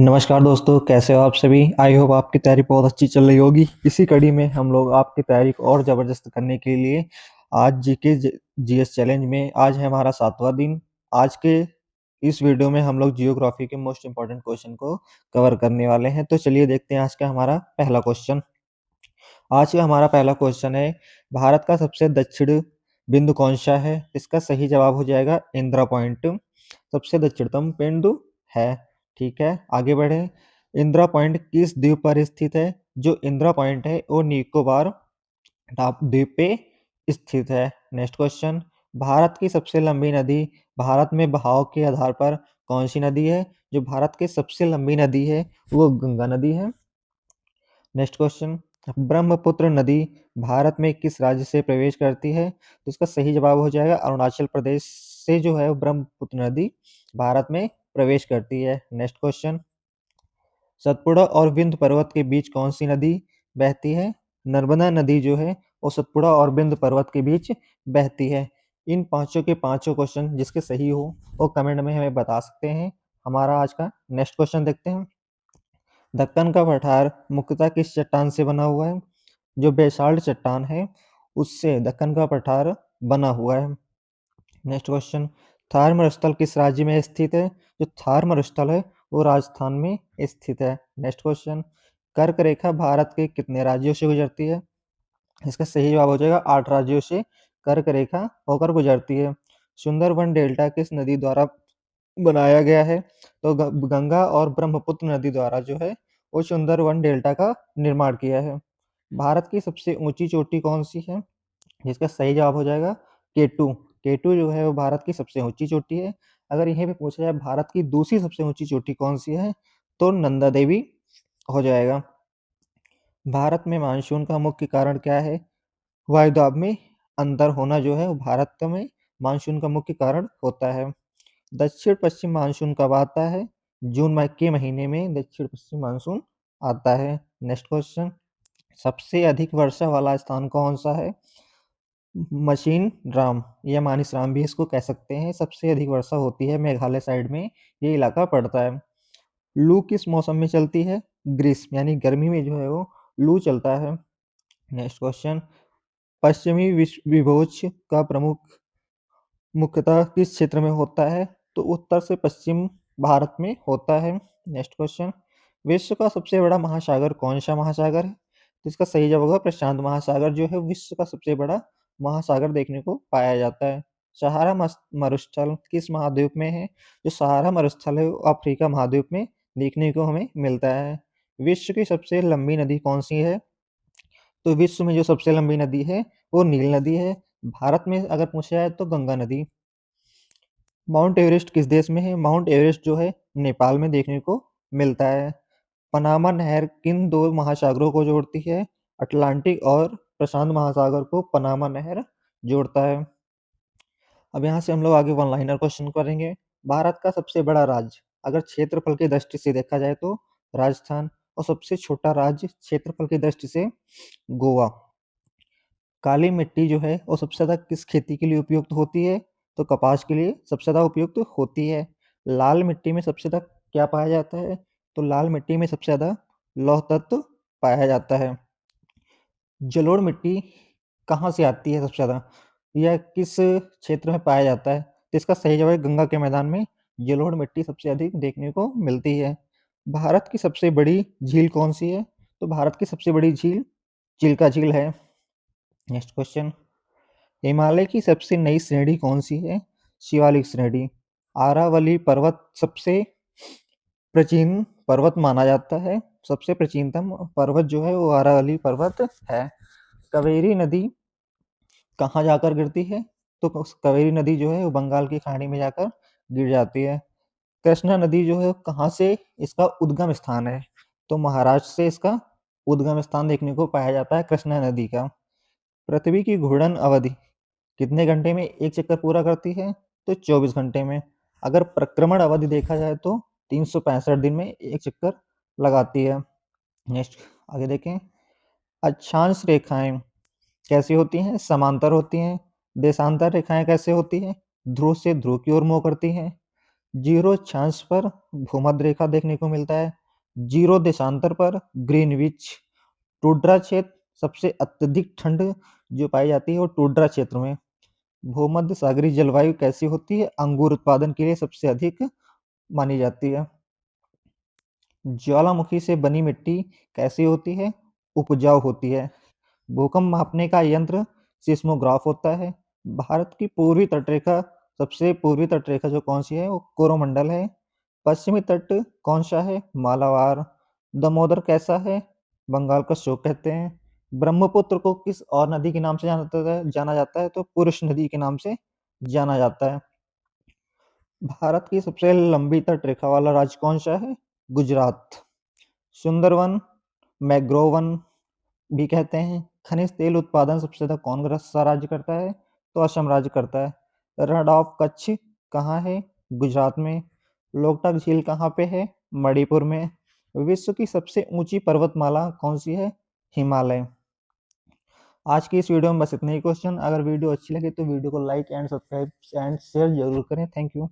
नमस्कार दोस्तों, कैसे हो आप सभी। आई होप आपकी तैयारी बहुत अच्छी चल रही होगी। इसी कड़ी में हम लोग आपकी तैयारी को और ज़बरदस्त करने के लिए आज जीके जीएस चैलेंज में आज है हमारा 7वां दिन। आज के इस वीडियो में हम लोग जियोग्राफी के मोस्ट इम्पोर्टेंट क्वेश्चन को कवर करने वाले हैं। तो चलिए देखते हैं आज का हमारा पहला क्वेश्चन। आज का हमारा पहला क्वेश्चन है, भारत का सबसे दक्षिण बिंदु कौन सा है। इसका सही जवाब हो जाएगा इंदिरा पॉइंट। सबसे दक्षिणतम बिंदु है। ठीक है, आगे बढ़े। इंदिरा पॉइंट किस द्वीप पर स्थित है। जो इंदिरा पॉइंट है वो निकोबार द्वीप पे स्थित है। नेक्स्ट क्वेश्चन, भारत की सबसे लंबी नदी भारत में बहाव के आधार पर कौन सी नदी है। जो भारत की सबसे लंबी नदी है वो गंगा नदी है। नेक्स्ट क्वेश्चन, ब्रह्मपुत्र नदी भारत में किस राज्य से प्रवेश करती है। तो इसका सही जवाब हो जाएगा अरुणाचल प्रदेश से जो है वो ब्रह्मपुत्र नदी भारत में प्रवेश करती है। नेक्स्ट क्वेश्चन, सतपुड़ा और विंध्य पर्वत के बीच कौन सी नदी बहती है। नर्मदा नदी जो है वो सतपुड़ा और विंध्य पर्वत के बीच बहती है। इन पांचों के पांचों क्वेश्चन जिसके सही हो वो कमेंट में हमें बता सकते हैं। हमारा आज का नेक्स्ट क्वेश्चन देखते हैं। दक्कन का पठार मुख्यतः किस चट्टान से बना हुआ है। जो बेसाल्ट चट्टान है उससे दक्कन का पठार बना हुआ है। नेक्स्ट क्वेश्चन, थार मरुस्थल किस राज्य में स्थित है। जो थार मरुस्थल है वो राजस्थान में स्थित है। नेक्स्ट क्वेश्चन, कर्क रेखा भारत के कितने राज्यों से गुजरती है। इसका सही जवाब हो जाएगा 8 राज्यों से कर्क रेखा होकर गुजरती है। सुंदरबन डेल्टा किस नदी द्वारा बनाया गया है। तो गंगा और ब्रह्मपुत्र नदी द्वारा जो है वो सुंदरबन डेल्टा का निर्माण किया है। भारत की सबसे ऊंची चोटी कौन सी है। जिसका सही जवाब हो जाएगा केटू। केटू जो है वो भारत की सबसे ऊंची चोटी है। अगर यहीं पे पूछा जाए भारत की दूसरी सबसे ऊंची चोटी कौन सी है तो नंदा देवी हो जाएगा। भारत में मानसून का मुख्य कारण क्या है। वायुदाब में अंतर होना जो है वो भारत में मानसून का मुख्य कारण होता है। दक्षिण पश्चिम मानसून कब आता है। जून के महीने में दक्षिण पश्चिम मानसून आता है। नेक्स्ट क्वेश्चन, सबसे अधिक वर्षा वाला स्थान कौन सा है। मशीन राम या मानिस राम भी इसको कह सकते हैं। सबसे अधिक वर्षा होती है मेघालय साइड में, ये इलाका पड़ता है। लू किस मौसम में चलती है। ग्रीष्म यानी गर्मी में जो है वो लू चलता है। नेक्स्ट क्वेश्चन, पश्चिमी विभोज का प्रमुख मुख्यतः किस क्षेत्र में होता है। तो उत्तर से पश्चिम भारत में होता है। नेक्स्ट क्वेश्चन, विश्व का सबसे बड़ा महासागर कौन सा महासागर है। तो इसका सही जवाब होगा प्रशांत महासागर जो है विश्व का सबसे बड़ा महासागर देखने को पाया जाता है। सहारा मरुस्थल किस महाद्वीप में है। जो सहारा मरुस्थल है वो अफ्रीका महाद्वीप में देखने को हमें मिलता है। विश्व की सबसे लंबी नदी कौन सी है। तो विश्व में जो सबसे लंबी नदी है वो नील नदी है। भारत में अगर पूछा जाए तो गंगा नदी। माउंट एवरेस्ट किस देश में है। माउंट एवरेस्ट जो है नेपाल में देखने को मिलता है। पनामा नहर किन दो महासागरों को जोड़ती है। अटलांटिक और प्रशांत महासागर को पनामा नहर जोड़ता है। अब यहाँ से हम लोग आगे वन लाइनर क्वेश्चन करेंगे। भारत का सबसे बड़ा राज्य अगर क्षेत्रफल की दृष्टि से देखा जाए तो राजस्थान, और सबसे छोटा राज्य क्षेत्रफल की दृष्टि से गोवा। काली मिट्टी जो है वो सबसे ज़्यादा किस खेती के लिए उपयुक्त होती है। तो कपास के लिए सबसे ज़्यादा उपयुक्त होती है। लाल मिट्टी में सबसे ज़्यादा क्या पाया जाता है। तो लाल मिट्टी में सबसे ज़्यादा लौह तत्व पाया जाता है। जलोढ़ मिट्टी कहाँ से आती है सबसे ज़्यादा, यह किस क्षेत्र में पाया जाता है। तो इसका सही जवाब है गंगा के मैदान में जलोढ़ मिट्टी सबसे अधिक देखने को मिलती है। भारत की सबसे बड़ी झील कौन सी है। तो भारत की सबसे बड़ी झील चिल्का झील है। नेक्स्ट क्वेश्चन, हिमालय की सबसे नई श्रेणी कौन सी है। शिवालिक श्रेणी। आरावली पर्वत सबसे प्राचीन पर्वत माना जाता है। सबसे प्राचीनतम पर्वत जो है वो आरावली पर्वत है। कावेरी नदी कहाँ जाकर गिरती है। तो कावेरी नदी जो है वो बंगाल की खाड़ी में जाकर गिर जाती है। कृष्णा नदी जो है कहाँ से इसका उद्गम स्थान है। तो महाराष्ट्र से इसका उद्गम स्थान देखने को पाया जाता है कृष्णा नदी का। पृथ्वी की घूर्णन अवधि कितने घंटे में एक चक्कर पूरा करती है। तो 24 घंटे में। अगर परिक्रमण अवधि देखा जाए तो 365 दिन में एक चक्कर लगाती है। नेक्स्ट आगे देखें, अक्षांश रेखाएं कैसी होती हैं। समांतर होती हैं। देशांतर रेखाएं कैसे होती हैं। ध्रुव से ध्रुव की ओर मूव करती हैं। 0 अक्षांश पर भूमध्य रेखा देखने को मिलता है। 0 देशांतर पर ग्रीनविच। टुंड्रा क्षेत्र, सबसे अत्यधिक ठंड जो पाई जाती है वो टुंड्रा क्षेत्र में। भूमध्य सागरीय जलवायु कैसी होती है? अंगूर उत्पादन के लिए सबसे अधिक मानी जाती है। ज्वालामुखी से बनी मिट्टी कैसी होती है? उपजाऊ होती है। भूकंप मापने का यंत्र सिस्मोग्राफ होता है। भारत की पूर्वी तटरेखा, सबसे पूर्वी तटरेखा जो कौन सी है वो कोरोमंडल है। पश्चिमी तट कौन सा है? मालाबार। दामोदर कैसा है? बंगाल का शोक कहते हैं। ब्रह्मपुत्र को किस और नदी के नाम से जाना जाता है? तो पुरुष नदी के नाम से जाना जाता है। भारत की सबसे लंबी तटरेखा वाला राज्य कौन सा है? गुजरात। सुंदरवन, मैंग्रोव वन भी कहते हैं। खनिज तेल उत्पादन सबसे ज्यादा कौन सा राज्य करता है? तो असम राज्य करता है। रण ऑफ कच्छ कहाँ है? गुजरात में। लोकटक झील कहाँ पे है? मणिपुर में। विश्व की सबसे ऊंची पर्वतमाला कौन सी है? हिमालय। आज की इस वीडियो में बस इतने ही क्वेश्चन। अगर वीडियो अच्छी लगे तो वीडियो को like and subscribe and share जरूर करें। Thank you.